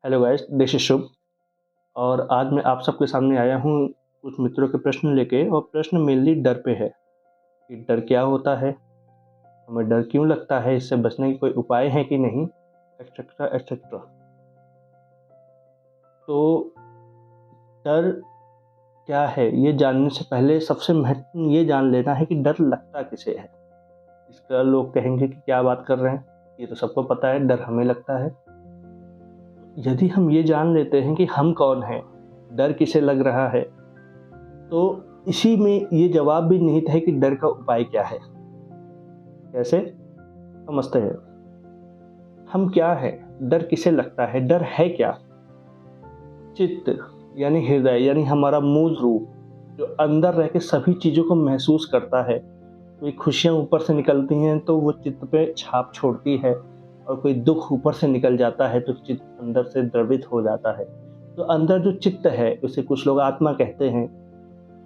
Hello guys, this is शुभ। और आज मैं आप सबके सामने आया हूँ कुछ मित्रों के प्रश्न लेके। और प्रश्न मेनली डर पे है कि डर क्या होता है, हमें डर क्यों लगता है, इससे बचने के कोई उपाय हैं कि नहीं, एक्सेट्रा एक्सेट्रा। तो डर क्या है ये जानने से पहले सबसे महत्वपूर्ण ये जान लेना है कि डर लगता किसे है। इसका लोग कहेंगे कि क्या बात कर रहे हैं, ये तो सबको पता है डर हमें लगता है। यदि हम ये जान लेते हैं कि हम कौन हैं, डर किसे लग रहा है, तो इसी में ये जवाब भी निहित है कि डर का उपाय क्या है। कैसे समझते हैं हम क्या है, डर किसे लगता है, डर है क्या। चित्त यानी हृदय यानी हमारा मूल रूप, जो अंदर रह के सभी चीजों को महसूस करता है। कोई खुशियां ऊपर से निकलती हैं तो वो चित्त पे छाप छोड़ती है, और कोई दुख ऊपर से निकल जाता है तो चित्त अंदर से द्रवित हो जाता है। तो अंदर जो चित्त है उसे कुछ लोग आत्मा कहते हैं,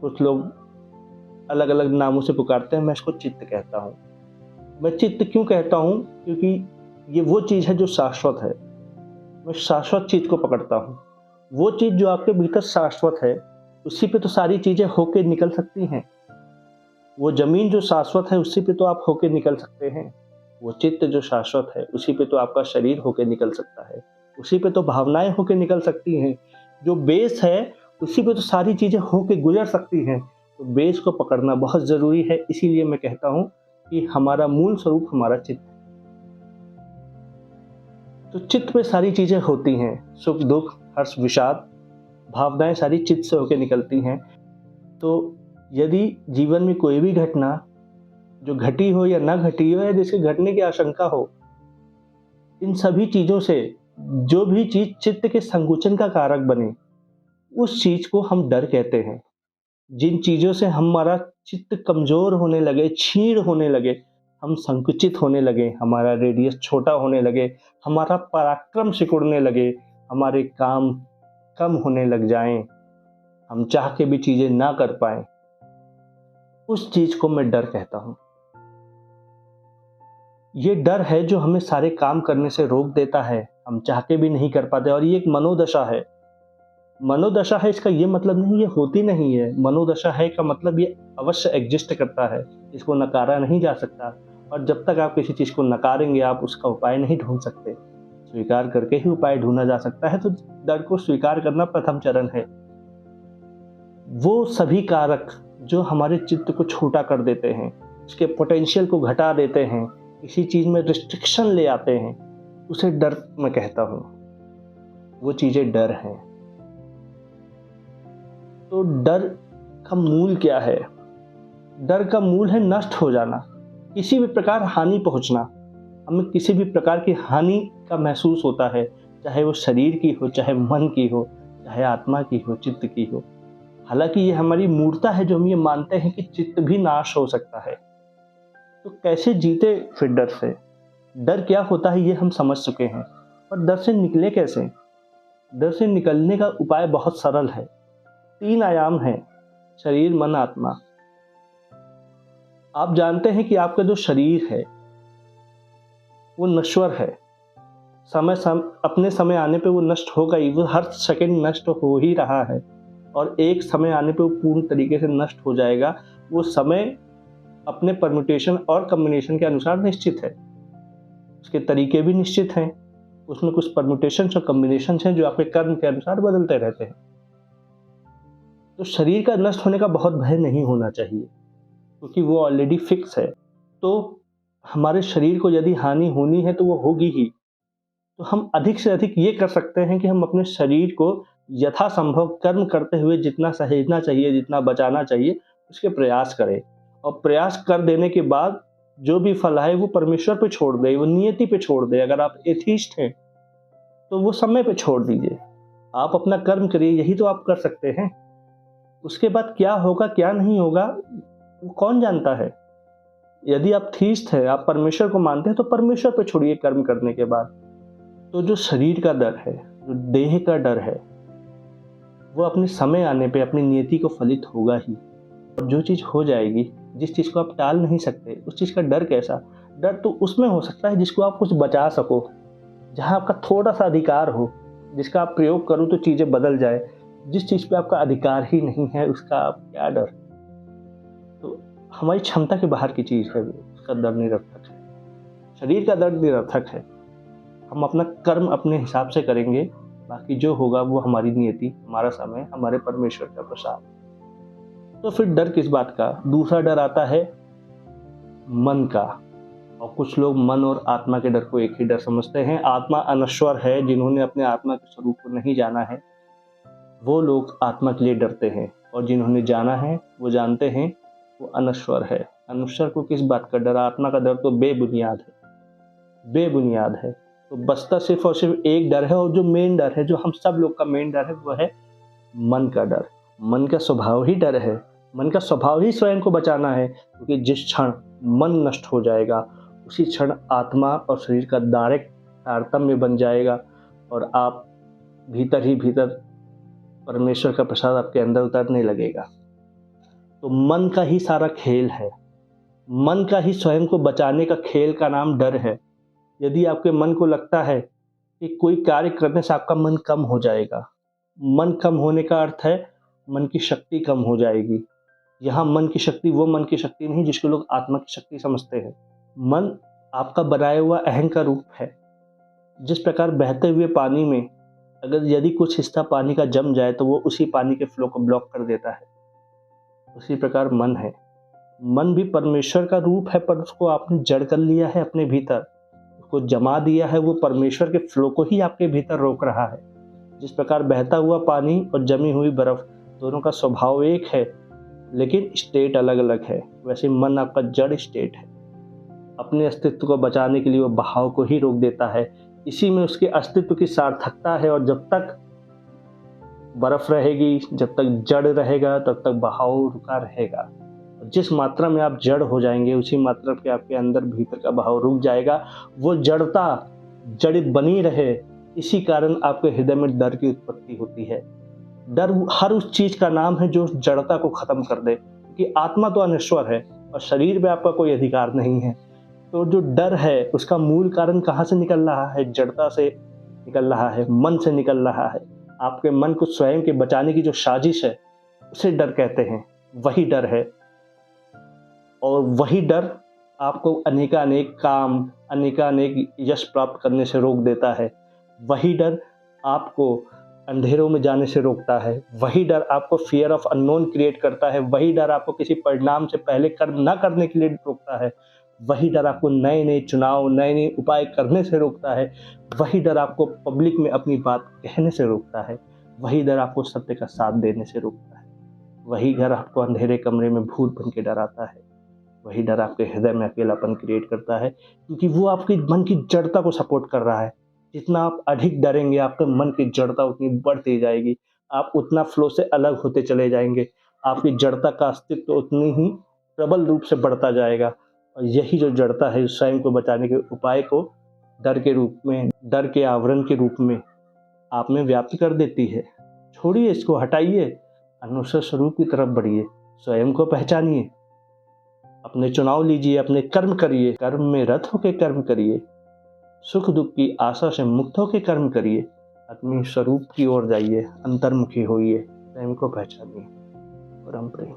कुछ लोग अलग अलग नामों से पुकारते हैं। मैं इसको चित्त कहता हूँ। मैं चित्त क्यों कहता हूँ, क्योंकि ये वो चीज़ है जो शाश्वत है। मैं शाश्वत चीज़ को पकड़ता हूँ। वो चीज़ जो आपके भीतर शाश्वत है, उसी पे तो सारी चीज़ें होके निकल सकती हैं। वो ज़मीन जो शाश्वत है उसी पे तो आप होके निकल सकते हैं। वो चित्त जो शाश्वत है उसी पे तो आपका शरीर होके निकल सकता है। उसी पे तो भावनाएं होके निकल सकती हैं। जो बेस है उसी पे तो सारी चीज़ें होके गुजर सकती हैं। तो बेस को पकड़ना बहुत ज़रूरी है। इसीलिए मैं कहता हूँ कि हमारा मूल स्वरूप हमारा चित्त है। तो चित्त में सारी चीज़ें होती हैं, सुख दुख हर्ष विषाद, भावनाएं सारी चित्त से होके निकलती हैं। तो यदि जीवन में कोई भी घटना जो घटी हो या ना घटी हो या जिसके घटने की आशंका हो, इन सभी चीज़ों से जो भी चीज़ चित्त के संकुचन का कारक बने, उस चीज़ को हम डर कहते हैं। जिन चीज़ों से हमारा चित्त कमज़ोर होने लगे, क्षीण होने लगे, हम संकुचित होने लगे, हमारा रेडियस छोटा होने लगे, हमारा पराक्रम सिकुड़ने लगे, हमारे काम कम होने लग जाएँ, हम चाह के भी चीज़ें ना कर पाएँ, उस चीज़ को मैं डर कहता हूँ। ये डर है जो हमें सारे काम करने से रोक देता है, हम चाह के भी नहीं कर पाते। और ये एक मनोदशा है। मनोदशा है इसका ये मतलब नहीं ये होती नहीं है। मनोदशा है का मतलब ये अवश्य एग्जिस्ट करता है, इसको नकारा नहीं जा सकता। और जब तक आप किसी चीज़ को नकारेंगे आप उसका उपाय नहीं ढूंढ सकते। स्वीकार करके ही उपाय ढूंढा जा सकता है। तो डर को स्वीकार करना प्रथम चरण है। वो सभी कारक जो हमारे चित्त को छोटा कर देते हैं, उसके पोटेंशियल को घटा देते हैं, किसी चीज़ में रिस्ट्रिक्शन ले आते हैं, उसे डर मैं कहता हूँ। वो चीज़ें डर हैं। तो डर का मूल क्या है? डर का मूल है नष्ट हो जाना, किसी भी प्रकार हानि पहुंचना। हमें किसी भी प्रकार की हानि का महसूस होता है, चाहे वो शरीर की हो, चाहे मन की हो, चाहे आत्मा की हो, चित्त की हो। हालांकि ये हमारी मूर्खता है जो हम ये मानते हैं कि चित्त भी नाश हो सकता है। तो कैसे जीते फिर डर से? डर क्या होता है ये हम समझ चुके हैं, पर डर से निकले कैसे? डर से निकलने का उपाय बहुत सरल है। 3 आयाम हैं, शरीर मन आत्मा। आप जानते हैं कि आपका जो शरीर है वो नश्वर है। अपने समय आने पे वो नष्ट होगा ही, वो हर सेकंड नष्ट हो ही रहा है। और एक समय आने पे वो पूर्ण तरीके से नष्ट हो जाएगा। वो समय अपने परम्यूटेशन और कॉम्बिनेशन के अनुसार निश्चित है, उसके तरीके भी निश्चित हैं। उसमें कुछ परम्यूटेशन और कॉम्बिनेशन हैं जो आपके कर्म के अनुसार बदलते रहते हैं। तो शरीर का नष्ट होने का बहुत भय नहीं होना चाहिए, क्योंकि वो ऑलरेडी फिक्स है। तो हमारे शरीर को यदि हानि होनी है तो वो होगी ही। तो हम अधिक से अधिक ये कर सकते हैं कि हम अपने शरीर को यथासंभव कर्म करते हुए जितना सहेजना चाहिए, जितना बचाना चाहिए, उसके प्रयास करें। और प्रयास कर देने के बाद जो भी फल आए वो परमेश्वर पे छोड़ दे, वो नियति पे छोड़ दे। अगर आप एथीस्ट हैं तो वो समय पे छोड़ दीजिए, आप अपना कर्म करिए, यही तो आप कर सकते हैं। उसके बाद क्या होगा क्या नहीं होगा वो कौन जानता है। यदि आप थीस्ट है, आप परमेश्वर को मानते हैं, तो परमेश्वर पे छोड़िए कर्म करने के बाद। तो जो शरीर का डर है, जो देह का डर है, वो अपने समय आने पे अपनी नियति को फलित होगा ही। और जो चीज़ हो जाएगी, जिस चीज़ को आप टाल नहीं सकते, उस चीज़ का डर कैसा? डर तो उसमें हो सकता है जिसको आप कुछ बचा सको, जहाँ आपका थोड़ा सा अधिकार हो, जिसका आप प्रयोग करो तो चीज़ें बदल जाए, जिस चीज़ पे आपका अधिकार ही नहीं है उसका आप क्या डर। तो हमारी क्षमता के बाहर की चीज़ है वो, उसका डर निरर्थक है। शरीर का डर निरर्थक है। हम अपना कर्म अपने हिसाब से करेंगे, बाकी जो होगा वो हमारी नियति, हमारा समय, हमारे परमेश्वर का प्रसाद। तो फिर डर किस बात का? दूसरा डर आता है मन का। और कुछ लोग मन और आत्मा के डर को एक ही डर समझते हैं। आत्मा अनश्वर है, जिन्होंने अपने आत्मा के स्वरूप को नहीं जाना है वो लोग आत्मा के लिए डरते हैं, और जिन्होंने जाना है वो जानते हैं वो अनश्वर है। अनश्वर को किस बात का डर? आत्मा का डर तो बेबुनियाद है, बेबुनियाद है। तो बचता सिर्फ और सिर्फ एक डर है, और जो मेन डर है, जो हम सब लोग का मेन डर है, वो है मन का डर। मन का स्वभाव ही डर है। मन का स्वभाव ही स्वयं को बचाना है, क्योंकि जिस क्षण मन नष्ट हो जाएगा उसी क्षण आत्मा और शरीर का डायरेक्ट तारतम्य बन जाएगा, और आप भीतर ही भीतर परमेश्वर का प्रसाद आपके अंदर उतरने लगेगा। तो मन का ही सारा खेल है। मन का ही स्वयं को बचाने का खेल का नाम डर है। यदि आपके मन को लगता है कि कोई कार्य करने से आपका मन कम हो जाएगा, मन कम होने का अर्थ है मन की शक्ति कम हो जाएगी। यहाँ मन की शक्ति वो मन की शक्ति नहीं जिसको लोग आत्मा की शक्ति समझते हैं। मन आपका बनाया हुआ अहं का रूप है। जिस प्रकार बहते हुए पानी में अगर यदि कुछ हिस्सा पानी का जम जाए तो वो उसी पानी के फ्लो को ब्लॉक कर देता है, उसी प्रकार मन है। मन भी परमेश्वर का रूप है, पर उसको आपने जड़ कर लिया है अपने भीतर, उसको जमा दिया है। वो परमेश्वर के फ्लो को ही आपके भीतर रोक रहा है। जिस प्रकार बहता हुआ पानी और जमी हुई बर्फ दोनों का स्वभाव एक है, लेकिन स्टेट अलग अलग है, वैसे मन आपका जड़ स्टेट है। अपने अस्तित्व को बचाने के लिए वो बहाव को ही रोक देता है। इसी में उसके अस्तित्व की सार्थकता है। और जब तक बर्फ रहेगी, जब तक जड़ रहेगा, तब तक बहाव रुका रहेगा। जिस मात्रा में आप जड़ हो जाएंगे उसी मात्रा के आपके अंदर भीतर का बहाव रुक जाएगा। वो जड़ता जड़ित बनी रहे, इसी कारण आपके हृदय में डर की उत्पत्ति होती है। डर हर उस चीज का नाम है जो जड़ता को खत्म कर दे, कि आत्मा तो अनश्वर है और शरीर पे आपका कोई अधिकार नहीं है। तो जो डर है उसका मूल कारण कहाँ से निकल रहा है? जड़ता से निकल रहा है, मन से निकल रहा है। आपके मन को स्वयं के बचाने की जो साजिश है उसे डर कहते हैं, वही डर है। और वही डर आपको अनेकानेक काम, अनेकानेक यश प्राप्त करने से रोक देता है। वही डर आपको अंधेरों में जाने से रोकता है। वही डर आपको फियर ऑफ अननोन क्रिएट करता है। वही डर आपको किसी परिणाम से पहले कर्म न करने के लिए रोकता है। वही डर आपको नए नए चुनाव, नए नए उपाय करने से रोकता है। वही डर आपको पब्लिक में अपनी बात कहने से रोकता है। वही डर आपको सत्य का साथ देने से रोकता है। वही डर आपको अंधेरे कमरे में भूत बन के डराता है। वही डर आपके हृदय में अकेलापन क्रिएट करता है, क्योंकि वो आपके मन की जड़ता को सपोर्ट कर रहा है। जितना आप अधिक डरेंगे आपके मन की जड़ता उतनी बढ़ती जाएगी, आप उतना फ्लो से अलग होते चले जाएंगे, आपकी जड़ता का अस्तित्व उतनी ही प्रबल रूप से बढ़ता जाएगा। और यही जो जड़ता है स्वयं को बचाने के उपाय को डर के रूप में, डर के आवरण के रूप में आप में व्याप्त कर देती है। छोड़िए इसको, हटाइए, अनुसर स्वरूप की तरफ बढ़िए, स्वयं को पहचानिए, अपने चुनाव लीजिए, अपने कर्म करिए, कर्म में रत होकर कर्म करिए, सुख दुख की आशा से मुक्त होकर कर्म करिए, अपने स्वरूप की ओर जाइए, अंतर्मुखी होइए, स्वयं को पहचानिए। परम प्रेम।